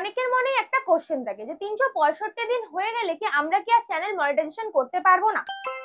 অনেকের মনে একটা কোশ্চেন থাকে যে 365 দিন হয়ে গেলে কি আমরা কি আর চ্যানেল মনিটাইজেশন করতে পারবো না?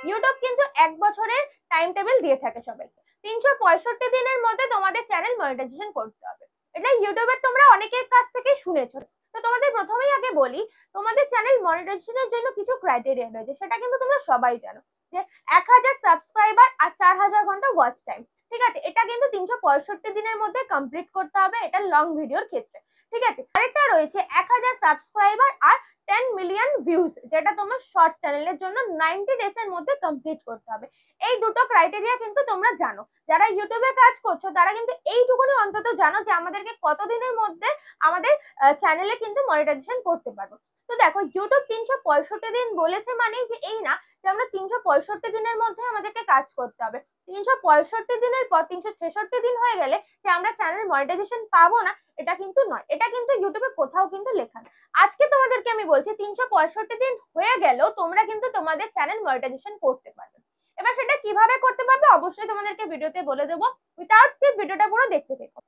ইউটিউব কিন্তু 1 বছরের টাইম টেবিল দিয়ে থাকে সবাইকে। 365 দিনের মধ্যে তোমাদের চ্যানেল মনিটাইজেশন করতে হবে। এটা ইউটিউবের তোমরা অনেকের কাছ থেকে শুনেছো। তো তোমাদের প্রথমেই আগে বলি, তোমাদের চ্যানেল মনিটাইজেশনের জন্য কিছু ক্রাইটেরিয়া রয়েছে, সেটা কিন্তু তোমরা সবাই জানো যে 1000 সাবস্ক্রাইবার আর 4000 ঘন্টা ওয়াচ টাইম। ঠিক আছে, এটা কিন্তু 365 দিনের মধ্যে কমপ্লিট করতে হবে, এটা লং ভিডিওর ক্ষেত্রে। ঠিক আছে, আরেকটা রয়েছে 1000 সাবস্ক্রাইবার আর 10 মিলিয়ন ভিউজ, যেটা তোমার শর্টস চ্যানেলের জন্য 90 ডেজ এর মধ্যে কমপ্লিট করতে হবে। এই দুটো ক্রাইটেরিয়া কিন্তু তোমরা জানো। যারা ইউটিউবে কাজ করছো তারা কিন্তু এইটুকুনি অন্তত জানো যে আমাদেরকে কতদিনের মধ্যে আমাদের চ্যানেলে কিন্তু মনিটাইজেশন করতে পারবো। তো দেখো, ইউটিউব 365 দিন বলেছে মানে যে এই না যে আমরা 365 দিনের মধ্যে আমাদেরকে কাজ করতে হবে। 365 দিনের পর 366 দিন হয়ে গেলে যে আমরা চ্যানেল মনিটাইজেশন পাবো না, এটা কিন্তু নয়। এটা কিন্তু ইউটিউবে কোথাও কিন্তু লেখা নেই। আজকে তোমাদেরকে আমি বলছি 365 দিন হয়ে গেলেও তোমরা কিন্তু তোমাদের চ্যানেল মনিটাইজেশন করতে পারবে। এবার সেটা কিভাবে করতে পারবে অবশ্যই তোমাদেরকে ভিডিওতে বলে দেবো। উইথাউট স্কিপ ভিডিওটা পুরো দেখতে থেকো।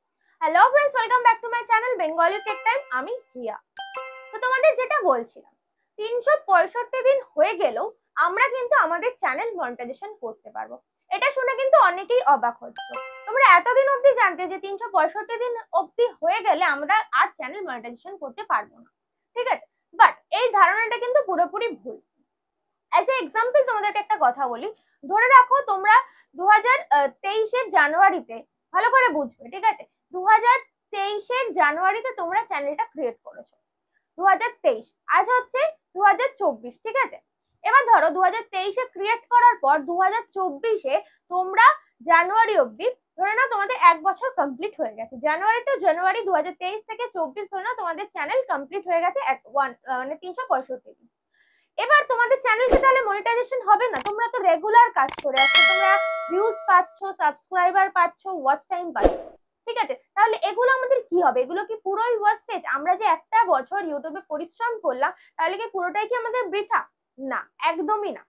Hello friends, welcome back to my channel Bengali tech time. আমি রিয়া। তো তোমাদের যেটা বলছিলাম, 365 দিন হয়ে গেলেও আমরা কিন্তু আমাদের চ্যানেল মনিটাইজেশন করতে পারবো। এটা শুনে কিন্তু অনেকেই অবাক হচ্ছে। তোমরা এতদিন অবধি জানতে যে 365 দিন অবধি হয়ে গেলে আমরা আর চ্যানেল মনিটাইজেশন করতে পারবো না। ঠিক আছে, বাট এই ধারণাটা কিন্তু পুরোপুরি ভুল। অ্যাজ এ এক্সাম্পল তোমাদেরকে একটা কথা বলি। ধরে রাখো তোমরা 2023-এর জানুয়ারিতে, ভালো করে বুঝবে, ঠিক আছে, 2023-এর জানুয়ারিতে তোমরা চ্যানেলটা ক্রিয়েট করেছো। 2023, আজ হচ্ছে 2024, ঠিক আছে। এবার ধরো 2023-এ ক্রিয়েট করার পর 2024-এ তোমরা জানুয়ারি অবধি, ধরে নাও তোমাদের 1 বছর কমপ্লিট হয়ে গেছে। জানুয়ারি টু জানুয়ারি 2023 থেকে 24 ধরে নাও তোমাদের চ্যানেল কমপ্লিট হয়ে গেছে মানে 365 দিন। এবার তোমাদের চ্যানেলটা তাহলে মনিটাইজেশন হবে না? তোমরা তো রেগুলার কাজ করে আসছো, তোমরা ভিউজ পাচ্ছ, সাবস্ক্রাইবার পাচ্ছ, ওয়াচ টাইম পাচ্ছ, ঠিক আছে। তাহলে এগুলো আমাদের কি হবে? এগুলো কি পুরোই ওয়েস্টেজ? আমরা যে একটা বছর ইউটিউবে পরিশ্রম করলাম, তাহলে কি পুরোটাই কি আমাদের বৃথা? না, একদমই না।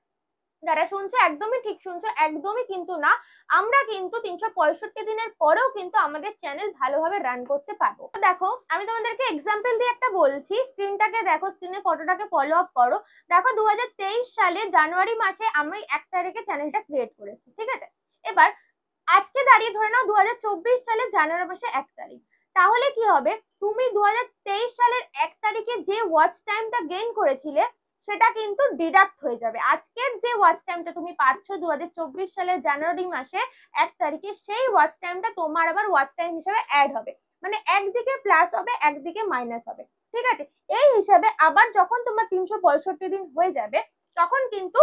যারা শুনছো একদমই ঠিক শুনছো, একদমই কিন্তু না। আমরা কিন্তু 365 দিনের পরেও কিন্তু আমাদের চ্যানেল ভালোভাবে রান করতে পারবো। দেখো, আমি তোমাদেরকে এক্সাম্পল দিয়ে একটা বলছি। স্ক্রিনটাকে দেখো, স্ক্রিনে ফটোটাকে ফলো আপ করো। দেখো, 2023 সালে জানুয়ারি মাসে আমি 1 তারিখে চ্যানেলটা ক্রিয়েট করেছি, ঠিক আছে। এবার আজকে দাঁড়িয়ে ধরে নাও 2024 সালের জানুয়ারি মাসে 1 তারিখ। তাহলে কি হবে? তুমি 2023 সালের 1 তারিখে যে ওয়াচ টাইমটা গেইন করেছিলে সেটা কিন্তু ডিডাক্ট হয়ে যাবে। আজকের যে ওয়াচ টাইমটা তুমি পাচ্ছ 2024 সালের জানুয়ারি মাসে 1 তারিখে, সেই ওয়াচ টাইমটা তোমার আবার ওয়াচ টাইম হিসেবে অ্যাড হবে। মানে একদিকে প্লাস হবে, একদিকে মাইনাস হবে, ঠিক আছে। এই হিসাবে আবার যখন তোমার 365 দিন হয়ে যাবে, তখন কিন্তু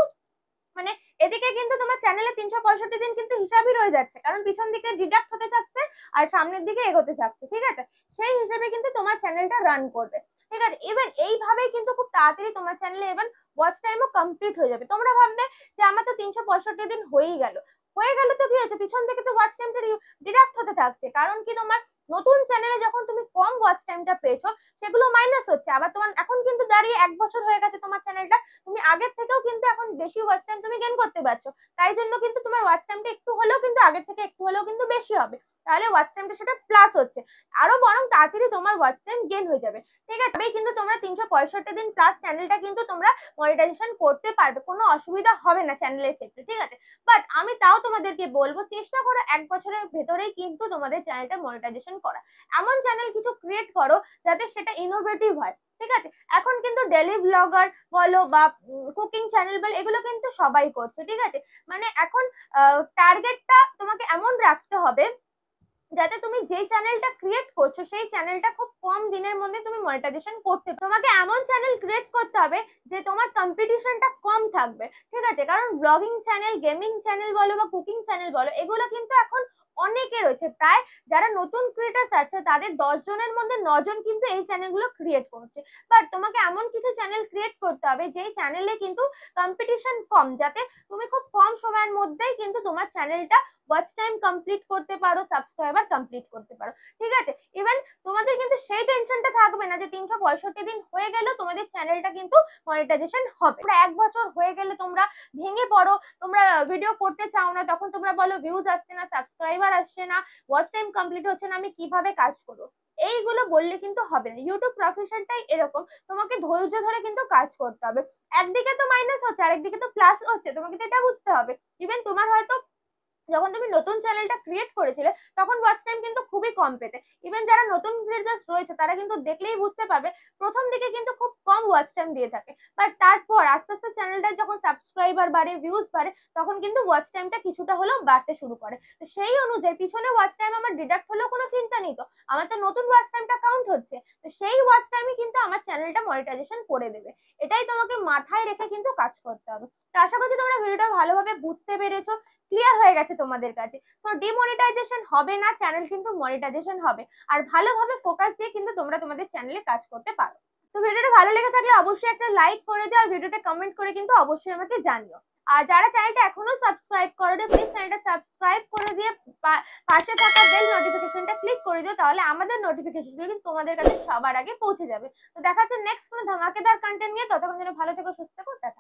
মানে এদিকে কিন্তু তোমার চ্যানেলে 365 দিন কিন্তু হিসাবই রয়ে যাচ্ছে, কারণ পিছন দিকে ডিডাক্ট হতে থাকছে আর সামনের দিকে এগোতে থাকছে, ঠিক আছে। সেই হিসেবে কিন্তু তোমার চ্যানেলটা রান করবে, ঠিক আছে। ইভেন এইভাবেই কিন্তু খুব তাড়াতাড়ি তোমার চ্যানেলে এবার ওয়াচ টাইমও কমপ্লিট হয়ে যাবে। তোমরা ভাববে যে আমার তো 365 দিন হয়েই গেল। হয়ে গেল তো কি হয়েছে? পিছন থেকে তো ওয়াচ টাইমটা ডিডাক্ট হতে থাকছে, কারণ কি তোমার নতুন চ্যানেলে যখন তুমি কম ওয়াচ টাইমটা পেয়েছো সেগুলো মাইনাস হচ্ছে। আবার তোমার এখন কিন্তু দাঁড়িয়ে 1 বছর হয়ে গেছে তোমার চ্যানেলটা, তুমি আগের থেকেও কিন্তু এখন বেশি ওয়াচ টাইম তুমি গেইন করতে পারছো। তাই জন্য কিন্তু তোমার ওয়াচ টাইমটা একটু হলেও কিন্তু আগের থেকে একটু হলেও কিন্তু বেশি হবে। তাহলে ওয়াচ টাইমটা সেটা প্লাস হচ্ছে, আরো বরং তাড়াতাড়ি তোমার ওয়াচ টাইম গেইন হয়ে যাবে, ঠিক আছে। তবেই কিন্তু তোমরা 365 দিন প্লাস চ্যানেলটা কিন্তু তোমরা মনিটাইজেশন করতে পারবে, কোনো অসুবিধা হবে না চ্যানেলের ক্ষেত্রে, ঠিক আছে। বাট আমি তাও তোমাদেরকে বলবো, চেষ্টা করো 1 বছরের ভেতরেই কিন্তু তোমাদের চ্যানেলটা মনিটাইজেশন করা। এমন চ্যানেল কিছু ক্রিয়েট করো যাতে সেটা ইনোভেটিভ হয়, ঠিক আছে। এখন কিন্তু ডেলি ব্লগার বলো বা কুকিং চ্যানেল বলো, এগুলো কিন্তু সবাই করছে, ঠিক আছে। মানে এখন টার্গেটটা তোমাকে এমন রাখতে হবে যাতে তুমি যেই চ্যানেলটা ক্রিয়েট করছো সেই চ্যানেলটা খুব কম দিনের মধ্যে তুমি মনিটাইজেশন করতে, তোমাকে এমন চ্যানেল ক্রিয়েট করতে হবে যে তোমার কম্পিটিশনটা কম থাকবে, ঠিক আছে। কারণ ব্লগিং চ্যানেল, গেমিং চ্যানেল বলো বা কুকিং চ্যানেল বলো, এগুলো কিন্তু এখন অনেকে রয়েছে। প্রায় যারা নতুন ক্রিয়েটার্স আছে তাদের 10 জনের মধ্যে 9 জন কিন্তু এই চ্যানেলগুলো ক্রিয়েট করছে। বাট তোমাকে এমন কিছু চ্যানেল ক্রিয়েট করতে হবে যেই চ্যানেলে কিন্তু কম্পিটিশন কম, যাতে তুমি খুব কম সময়ের মধ্যেই কিন্তু তোমার চ্যানেলটা ওয়াচ টাইম কমপ্লিট করতে পারো, সাবস্ক্রাইবার কমপ্লিট করতে পারো, ঠিক আছে। ইভেন তোমাদের কিন্তু সেই টেনশনটা থাকবে না যে 365 দিন হয়ে গেল তোমাদের চ্যানেলটা কিন্তু মনিটাইজেশন হবে। 1 বছর হয়ে গেলে তোমরা ভেঙে পড়ো, তোমরা ভিডিও করতে চাও না, তখন তোমরা বলো ভিউজ আসছে না, সাবস্ক্রাইবার আসছে না, ওয়াচ টাইম কমপ্লিট হচ্ছে না, আমি কিভাবে কাজ করবো? এইগুলো বললে কিন্তু হবে না। ইউটিউব প্রফেশনটাই এরকম, তোমাকে ধৈর্য ধরে কিন্তু কাজ করতে হবে। একদিকে তো মাইনাস হচ্ছে, আরেকদিকে তো প্লাস হচ্ছে, তোমাকে তো এটা বুঝতে হবে। ইভেন তোমার হয়তো যখন তুমি নতুন চ্যানেলটা ক্রিয়েট করেছিলে তখন ওয়াচ টাইম কিন্তু খুবই কম পেতে। ইভেন যারা নতুন ক্রিয়েটার্স রয়েছে তারা কিন্তু দেখলেই বুঝতে পারবে প্রথম দিকে কিন্তু খুব কম ওয়াচ টাইম দিয়ে থাকে, বাট তারপর আস্তে আস্তে চ্যানেলটা যখন সাবস্ক্রাইবার বাড়ে, ভিউজ বাড়ে, তখন কিন্তু ওয়াচ টাইমটা কিছুটা হলেও বাড়তে শুরু করে। তো সেই অনুযায়ী পিছনে ওয়াচ টাইম আমার ডিডাক্ট হলেও কোনো চিন্তা নেই, তো আমার তো নতুন ওয়াচ টাইমটা কাউন্ট হচ্ছে, তো সেই ওয়াচ টাইমই কিন্তু আমার চ্যানেলটা মনিটাইজেশন করে দেবে। এটাই তোমাকে মাথায় রেখে কিন্তু কাজ করতে হবে। তো আশা করছি তোমরা ভিডিওটা ভালোভাবে বুঝতে পেরেছো, ক্লিয়ার হয়ে গেছে তোমাদের কাছে। তো ডিমনিটাইজেশন হবে না, চ্যানেল কিন্তু মনিটাইজেশন হবে। আর ভালোভাবে ফোকাস দিয়ে কিন্তু তোমরা তোমাদের চ্যানেলে কাজ করতে পারো। তো ভিডিওটা ভালো লেগে থাকলে অবশ্যই একটা লাইক করে দিও, আর ভিডিওটা কমেন্ট করে কিন্তু অবশ্যই আমাকে জানিও। আর যারা চ্যানেলটা এখনো সাবস্ক্রাইব করোনি, প্লিজ চ্যানেলটা সাবস্ক্রাইব করে দিয়ে পাশে থাকা বেল নোটিফিকেশনটা ক্লিক করে দিও, তাহলে আমাদের নোটিফিকেশনগুলো কিন্তু তোমাদের কাছে সবার আগে পৌঁছে যাবে। তো দেখা হচ্ছে নেক্সট কোনো ধামাকেদার কন্টেন্ট নিয়ে, ততক্ষণ যেন ভালো থেকো, সুস্থ থেকো।